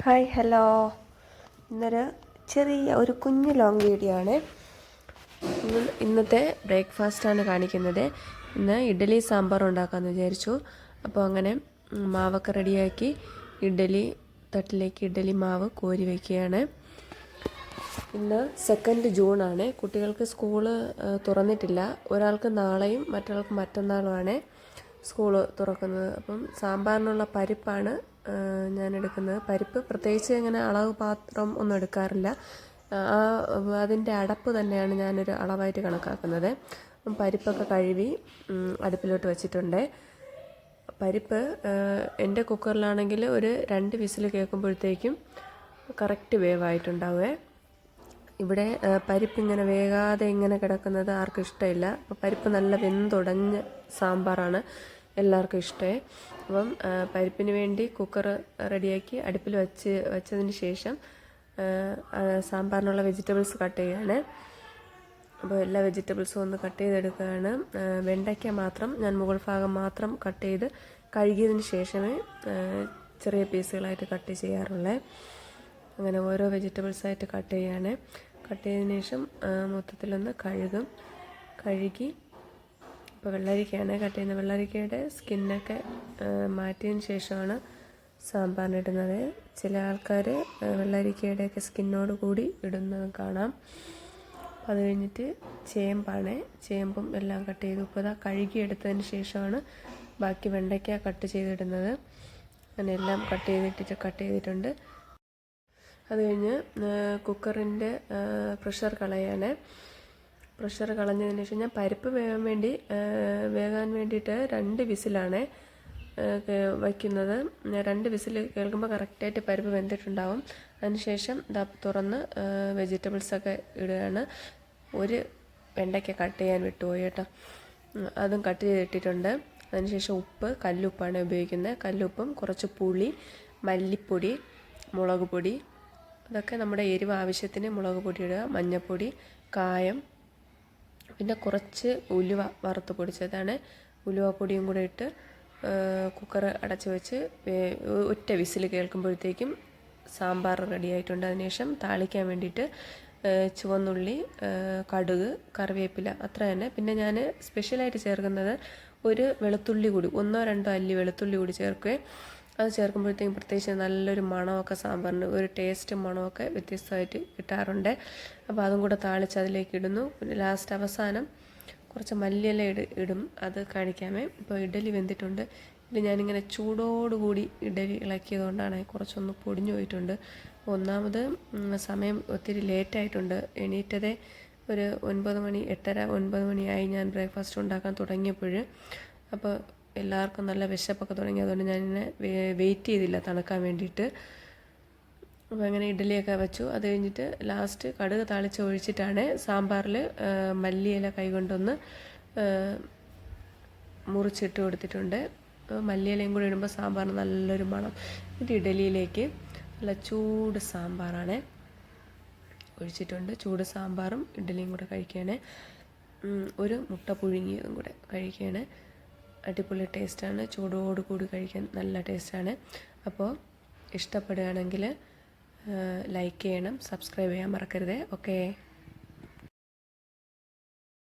Hi hello. ഇന്നൊരു ചെറിയ ഒരു കുഞ്ഞു ലോങ് വീഡിയോ ആണ്. ഇന്നത്തെ ബ്രേക്ക്ഫാസ്റ്റാണ് കാണിക്കുന്നത്. ഇന്ന് ഇഡ്ഡലി സാമ്പാർ ഉണ്ടാക്കാമെന്ന് വിചാരിച്ചു. അപ്പോൾ അങ്ങനെ മാവൊക്കെ റെഡിയാക്കി ഇഡ്ഡലി തട്ടിലേക്ക് ഇഡ്ഡലി മാവ് കോരി വയ്ക്കുകയാണ്. ഇന്ന് 2 ജൂണാണ്. കുട്ടികൾക്ക് സ്കൂള് തുറന്നിട്ടില്ല. ഒരാൾക്ക് നാളെയും മറ്റൊരാൾക്ക് മറ്റന്നാളുമാണ് സ്കൂൾ തുറക്കുന്നത്. അപ്പം സാമ്പാറിനുള്ള പരിപ്പാണ് ഞാൻ എടുക്കുന്നത്. പരിപ്പ് പ്രത്യേകിച്ച് ഇങ്ങനെ അളവ് പാത്രം ഒന്നും എടുക്കാറില്ല. അതിൻ്റെ അടപ്പ് തന്നെയാണ് ഞാനൊരു അളവായിട്ട് കണക്കാക്കുന്നത്. പരിപ്പൊക്കെ കഴുകി അടുപ്പിലോട്ട് വെച്ചിട്ടുണ്ട്. പരിപ്പ് എൻ്റെ കുക്കറിലാണെങ്കിൽ ഒരു 2 വിസിൽ കേൾക്കുമ്പോഴത്തേക്കും കറക്റ്റ് വേവായിട്ടുണ്ടാവുമേ. ഇവിടെ പരിപ്പിങ്ങനെ വേകാതെ ഇങ്ങനെ കിടക്കുന്നത് ആർക്കും ഇഷ്ടമില്ല. അപ്പോൾ പരിപ്പ് നല്ല വെന്തുടഞ്ഞ സാമ്പാറാണ് എല്ലാവർക്കും ഇഷ്ടമേ. അപ്പം പരിപ്പിന് വേണ്ടി കുക്കർ റെഡിയാക്കി അടുപ്പിൽ വെച്ചതിന് ശേഷം സാമ്പാറിനുള്ള വെജിറ്റബിൾസ് കട്ട് ചെയ്യുകയാണ്. അപ്പോൾ എല്ലാ വെജിറ്റബിൾസും ഒന്ന് കട്ട് ചെയ്തെടുക്കുകയാണ്. വെണ്ടയ്ക്ക മാത്രം ഞാൻ മുകൾ ഭാഗം മാത്രം കട്ട് ചെയ്ത് കഴുകിയതിന് ശേഷമേ ചെറിയ പീസുകളായിട്ട് കട്ട് ചെയ്യാറുള്ളേ. അങ്ങനെ ഓരോ വെജിറ്റബിൾസായിട്ട് കട്ട് ചെയ്യാണ്. കട്ട് ചെയ്തതിന് ശേഷം മൊത്തത്തിലൊന്ന് കഴുകി ഇപ്പോൾ വെള്ളരിക്കയാണ് കട്ട് ചെയ്യുന്നത്. വെള്ളരിക്കയുടെ സ്കിന്നൊക്കെ മാറ്റിയതിന് ശേഷമാണ് സാമ്പാറിനിടുന്നത്. ചില ആൾക്കാർ വെള്ളരിക്കയുടെയൊക്കെ സ്കിന്നോട് കൂടി ഇടുന്നത് കാണാം. അത് കഴിഞ്ഞിട്ട് ചേമ്പും എല്ലാം കട്ട് ചെയ്ത് ഇപ്പോൾ കഴുകിയെടുത്തതിന് ശേഷമാണ് ബാക്കി വെണ്ടയ്ക്ക കട്ട് ചെയ്തിടുന്നത്. അങ്ങനെ എല്ലാം കട്ട് ചെയ്തിട്ടുണ്ട്. അത് കഴിഞ്ഞ് കുക്കറിൻ്റെ പ്രഷർ കളയാണ്. പ്രഷർ കളഞ്ഞതിന് ശേഷം ഞാൻ പരിപ്പ് വേകാൻ വേണ്ടിയിട്ട് 2 വിസിലാണ് വയ്ക്കുന്നത്. 2 വിസിൽ കേൾക്കുമ്പോൾ കറക്റ്റായിട്ട് പരിപ്പ് വെന്തിട്ടുണ്ടാവും. അതിനുശേഷം തുറന്ന് വെജിറ്റബിൾസൊക്കെ ഇടുകയാണ്. ഒരു വെണ്ടയ്ക്ക കട്ട് ചെയ്യാൻ വിട്ടുപോയി കേട്ടോ. അതും കട്ട് ചെയ്തിട്ടിട്ടുണ്ട്. അതിനുശേഷം കല്ലുപ്പാണ് ഉപയോഗിക്കുന്നത്. കല്ലുപ്പും കുറച്ച് പുളി, മല്ലിപ്പൊടി, മുളക് പൊടി, അതൊക്കെ നമ്മുടെ എരിവ് ആവശ്യത്തിന് മുളക് പൊടി ഇടുക, മഞ്ഞൾപ്പൊടി, കായം, പിന്നെ കുറച്ച് ഉലുവ വറുത്ത് പൊടിച്ചതാണ്. ഉലുവപ്പൊടിയും കൂടെ ഇട്ട് കുക്കർ അടച്ച് വെച്ച് ഒറ്റ വിസിൽ കേൾക്കുമ്പോഴത്തേക്കും സാമ്പാർ റെഡി ആയിട്ടുണ്ട്. അതിനുശേഷം താളിക്കാൻ വേണ്ടിയിട്ട് ചുവന്നുള്ളി, കടുക്, കറിവേപ്പില അത്ര തന്നെ. പിന്നെ ഞാൻ സ്പെഷ്യലായിട്ട് ചേർക്കുന്നത് ഒരു വെളുത്തുള്ളി കൂടി 1-2 അല്ലി വെളുത്തുള്ളി കൂടി ചേർക്കുകയും അത് ചേർക്കുമ്പോഴത്തേക്കും പ്രത്യേകിച്ച് നല്ലൊരു മണമൊക്കെ സാമ്പാറിന് ഒരു ടേസ്റ്റും മണമൊക്കെ വ്യത്യസ്തമായിട്ട് കിട്ടാറുണ്ട്. അപ്പോൾ അതും കൂടെ താളിച്ച് അതിലേക്ക് ഇടുന്നു. പിന്നെ ലാസ്റ്റ് അവസാനം കുറച്ച് മല്ലിയില ഇടും. അത് കാണിക്കാമേ. ഇപ്പോൾ ഇഡ്ഡലി വെന്തിട്ടുണ്ട്. ഇത് ഞാനിങ്ങനെ ചൂടോടുകൂടി ഇഡ്ഡലി ഇളക്കിയതുകൊണ്ടാണ് കുറച്ചൊന്ന് പൊടിഞ്ഞു പോയിട്ടുണ്ട്. ഒന്നാമത് സമയം ഒത്തിരി ലേറ്റായിട്ടുണ്ട്. എണീറ്റതേ ഒരു 9 മണി 8:30-9 മണിയായി ഞാൻ ബ്രേക്ക്ഫാസ്റ്റ് ഉണ്ടാക്കാൻ തുടങ്ങിയപ്പോൾ. അപ്പോൾ എല്ലാവർക്കും നല്ല വിശപ്പൊക്കെ തുടങ്ങി. അതുകൊണ്ട് ഞാനിങ്ങനെ വെയിറ്റ് ചെയ്തില്ല തണുക്കാൻ വേണ്ടിയിട്ട്. അപ്പോൾ അങ്ങനെ ഇഡ്ഡലിയൊക്കെ വെച്ചു. അത് കഴിഞ്ഞിട്ട് ലാസ്റ്റ് കടുക് താളിച്ച് ഒഴിച്ചിട്ടാണ് സാമ്പാറിൽ മല്ലിയില കൈകൊണ്ടൊന്ന് മുറിച്ചിട്ട് കൊടുത്തിട്ടുണ്ട്. മല്ലിയിലയും കൂടി ഇടുമ്പോൾ സാമ്പാറിന് നല്ലൊരു മണം. എന്നിട്ട് ഇഡ്ഡലിയിലേക്ക് നല്ല ചൂട് സാമ്പാറാണ് ഒഴിച്ചിട്ടുണ്ട്. ചൂട് സാമ്പാറും ഇഡ്ഡലിയും കൂടെ കഴിക്കുകയാണ്. ഒരു മുട്ട പുഴുങ്ങിയതും കൂടെ കഴിക്കുകയാണ്. അടിപൊളി ടേസ്റ്റാണ്. ചൂടോടുകൂടി കഴിക്കാൻ നല്ല ടേസ്റ്റാണ്. അപ്പോൾ ഇഷ്ടപ്പെടുകയാണെങ്കിൽ ലൈക്ക് ചെയ്യണം, സബ്സ്ക്രൈബ് ചെയ്യാൻ മറക്കരുത്. ഓക്കേ.